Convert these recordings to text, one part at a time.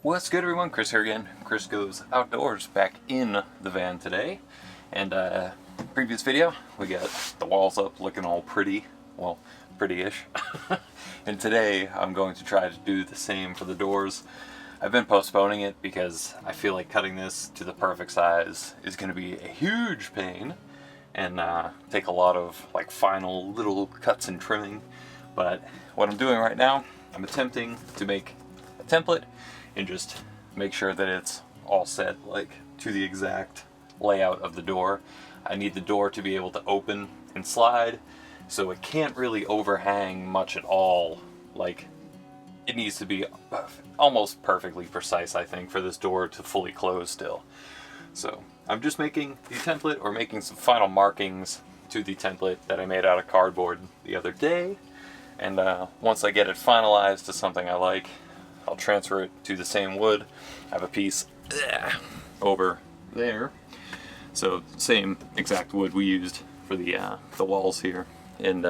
What's good, everyone? Chris here again. Chris Goes Outdoors, back in the van today. And previous video, we got the walls up looking all pretty, well, pretty-ish. And today I'm going to try to do the same for the doors. I've been postponing it because I feel like cutting this to the perfect size is going to be a huge pain and take a lot of like final little cuts and trimming. But what I'm doing right now, I'm attempting to make a template and just make sure that it's all set like to the exact layout of the door. I need the door to be able to open and slide, so it can't really overhang much at all. Like, it needs to be almost perfectly precise, I think, for this door to fully close still. So I'm just making the template, or making some final markings to the template that I made out of cardboard the other day. And once I get it finalized to something I like, I'll transfer it to the same wood. I have a piece over there. So same exact wood we used for the walls here. And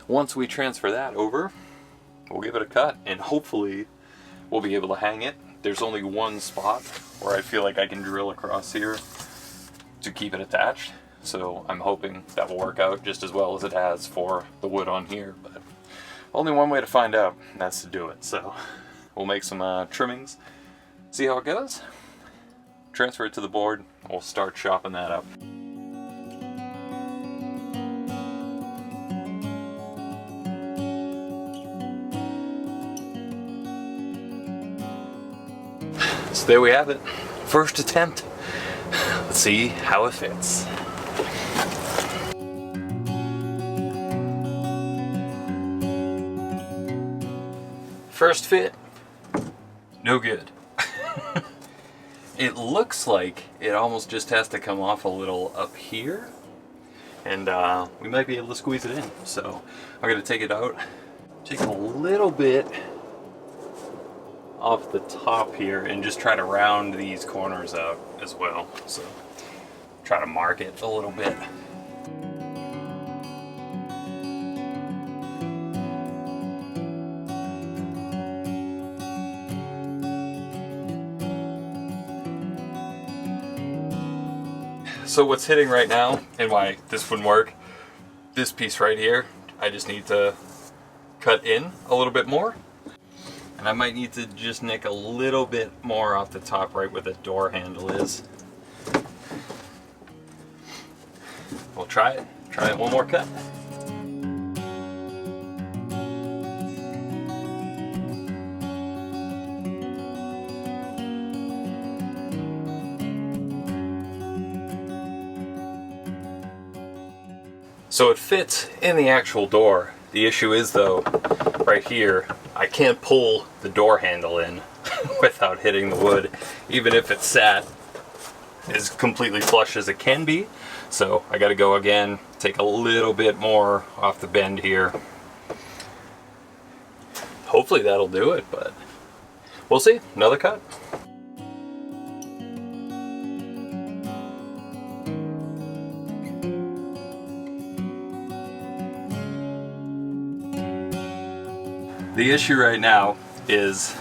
once we transfer that over, we'll give it a cut and hopefully we'll be able to hang it. There's only one spot where I feel like I can drill across here to keep it attached. So I'm hoping that will work out just as well as it has for the wood on here. But only one way to find out, and that's to do it. So we'll make some trimmings, see how it goes, transfer it to the board, and we'll start chopping that up. So there we have it, first attempt. Let's see how it fits. First fit, no good. It looks like it almost just has to come off a little up here, and we might be able to squeeze it in. So I'm going to take it out, take a little bit off the top here, and just try to round these corners out as well. So try to mark it a little bit. So what's hitting right now, and why this wouldn't work, this piece right here, I just need to cut in a little bit more. And I might need to just nick a little bit more off the top right where the door handle is. We'll try it. Try it one more cut. So it fits in the actual door. The issue is though, right here, I can't pull the door handle in without hitting the wood, even if it's sat as completely flush as it can be. So I gotta go again, take a little bit more off the bend here. Hopefully that'll do it, but we'll see. Another cut. The issue right now is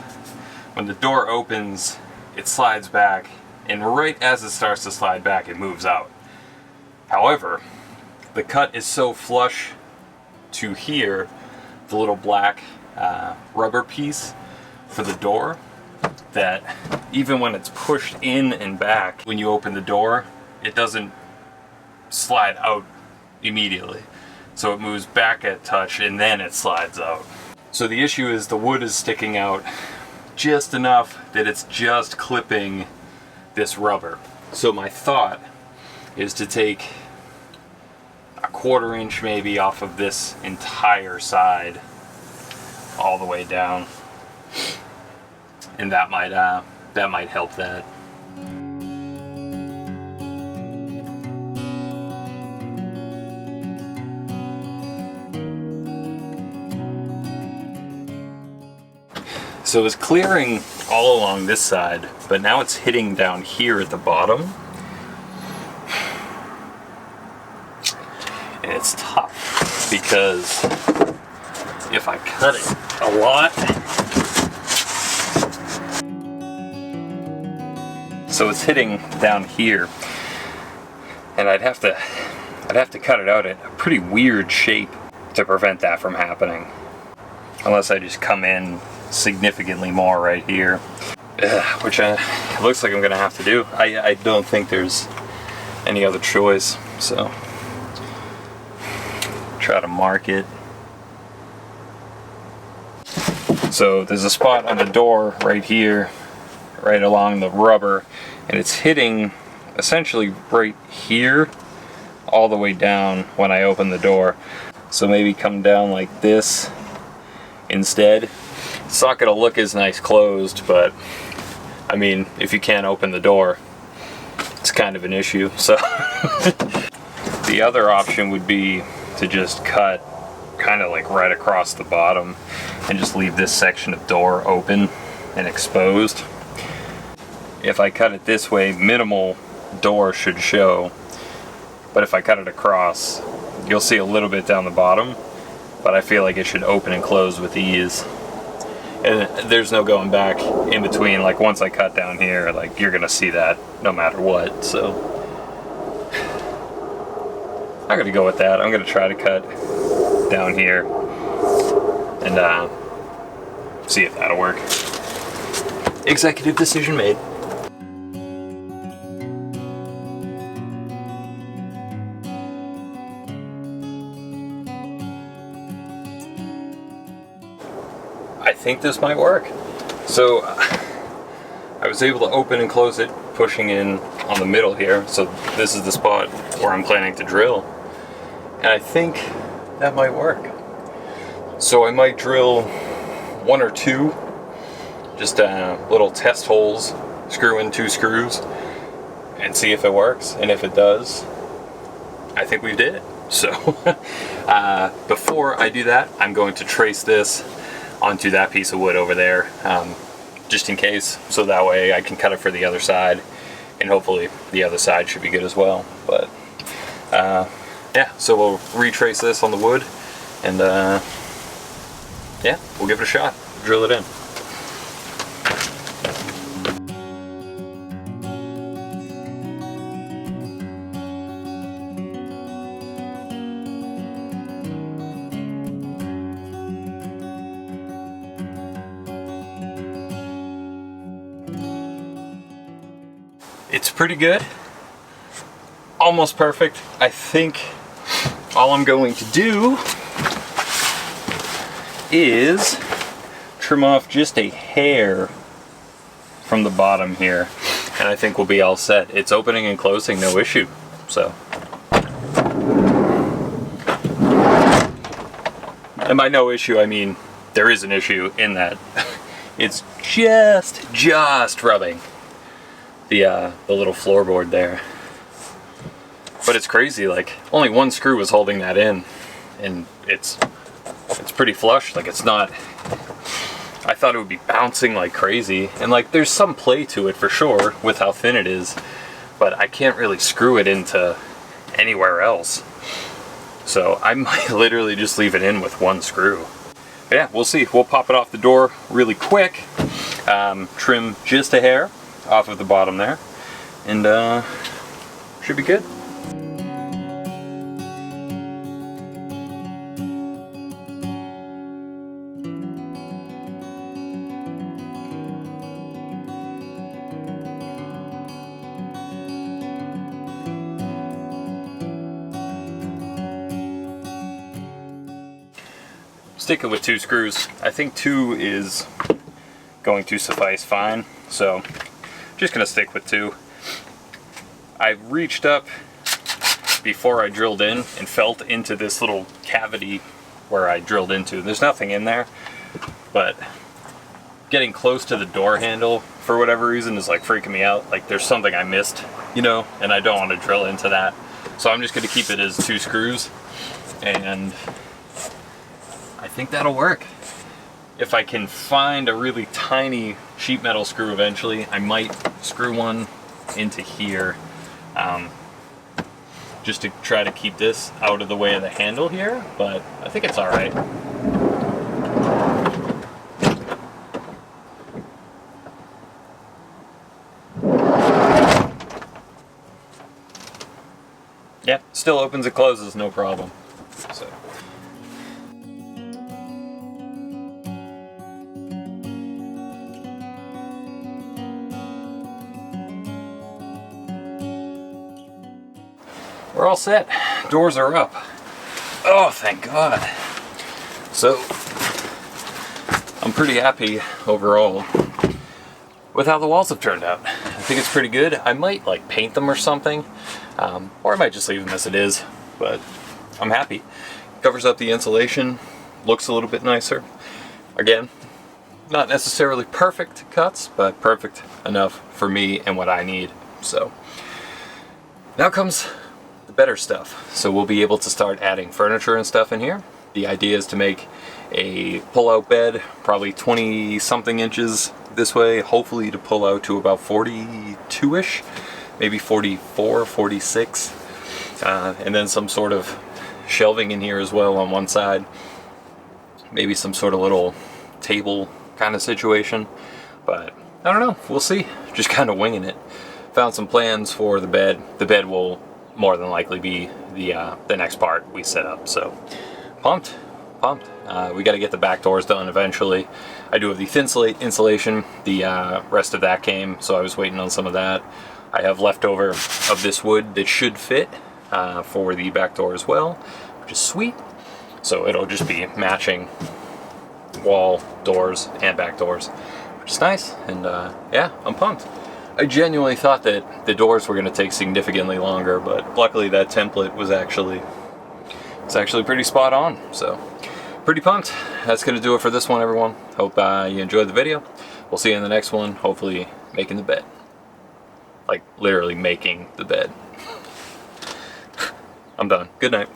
when the door opens, it slides back, and right as it starts to slide back, it moves out. However, the cut is so flush to here, the little black rubber piece for the door, that even when it's pushed in and back, when you open the door, it doesn't slide out immediately. So it moves back a touch and then it slides out. So the issue is the wood is sticking out just enough that it's just clipping this rubber. So my thought is to take a 1/4 inch maybe off of this entire side all the way down, and that might help that. So it's clearing all along this side, but now it's hitting down here at the bottom. And it's tough because if I cut it a lot, So it's hitting down here, and I'd have to cut it out at a pretty weird shape to prevent that from happening. Unless I just come in significantly more right here, which it looks like I'm gonna have to do. I don't think there's any other choice, so try to mark it. So there's a spot on the door right here, right along the rubber, and it's hitting essentially right here all the way down when I open the door. So maybe come down like this instead. It's not gonna look as nice closed, but I mean, if you can't open the door, it's kind of an issue. So the other option would be to just cut kind of like right across the bottom and just leave this section of door open and exposed. If I cut it this way, minimal door should show, but if I cut it across, you'll see a little bit down the bottom, but I feel like it should open and close with ease. And there's no going back in between. Like once I cut down here, like you're gonna see that no matter what. So I'm gonna go with that. I'm gonna try to cut down here and see if that'll work. Executive decision made. I think this might work. So I was able to open and close it, pushing in on the middle here. So this is the spot where I'm planning to drill. And I think that might work. So I might drill 1 or 2, just little test holes, screw in 2 screws, and see if it works. And if it does, I think we did it. So before I do that, I'm going to trace this onto that piece of wood over there, just in case, so that way I can cut it for the other side, and hopefully the other side should be good as well. But yeah, so we'll retrace this on the wood, and yeah, we'll give it a shot, drill it in. It's pretty good, almost perfect. I think all I'm going to do is trim off just a hair from the bottom here, and I think we'll be all set. It's opening and closing, no issue. So, and by no issue, I mean there is an issue in that it's just rubbing the little floorboard there. But it's crazy, like only 1 screw was holding that in, and it's pretty flush. Like it's not, I thought it would be bouncing like crazy, and like there's some play to it for sure with how thin it is, but I can't really screw it into anywhere else. So I might literally just leave it in with 1 screw. But yeah, we'll see. We'll pop it off the door really quick, trim just a hair off of the bottom there, and should be good. Sticking with 2 screws. I think 2 is going to suffice fine, so just gonna stick with 2. I reached up before I drilled in and felt into this little cavity where I drilled into. There's nothing in there, but getting close to the door handle for whatever reason is like freaking me out. Like there's something I missed, you know, and I don't want to drill into that. So I'm just gonna keep it as 2 screws, and I think that'll work. If I can find a really tiny sheet metal screw eventually, I might screw one into here, just to try to keep this out of the way of the handle here, but I think it's all right. yeah, still opens and closes, no problem. So. We're all set. Doors are up. Oh, thank God. So, I'm pretty happy overall with how the walls have turned out. I think it's pretty good. I might like paint them or something, or I might just leave them as it is, but I'm happy. Covers up the insulation, looks a little bit nicer. Again, not necessarily perfect cuts, but perfect enough for me and what I need. So, now comes the better stuff. So we'll be able to start adding furniture and stuff in here. The idea is to make a pull-out bed, probably 20 something inches this way, hopefully to pull out to about 42-ish, maybe 44, 46, and then some sort of shelving in here as well on one side, maybe some sort of little table kind of situation, but I don't know, we'll see. Just kind of winging it. Found some plans for the bed. The bed will more than likely be the next part we set up, so pumped. We got to get the back doors done eventually. I do have the Thinsulate insulation. The rest of that came, so I was waiting on some of that. I have leftover of this wood that should fit for the back door as well, which is sweet. So it'll just be matching wall, doors, and back doors, which is nice. And yeah, I'm pumped. I genuinely thought that the doors were going to take significantly longer, but luckily that template was actually pretty spot on. So pretty pumped. That's going to do it for this one, everyone. Hope you enjoyed the video. We'll see you in the next one, hopefully making the bed. Like literally making the bed. I'm done. Good night.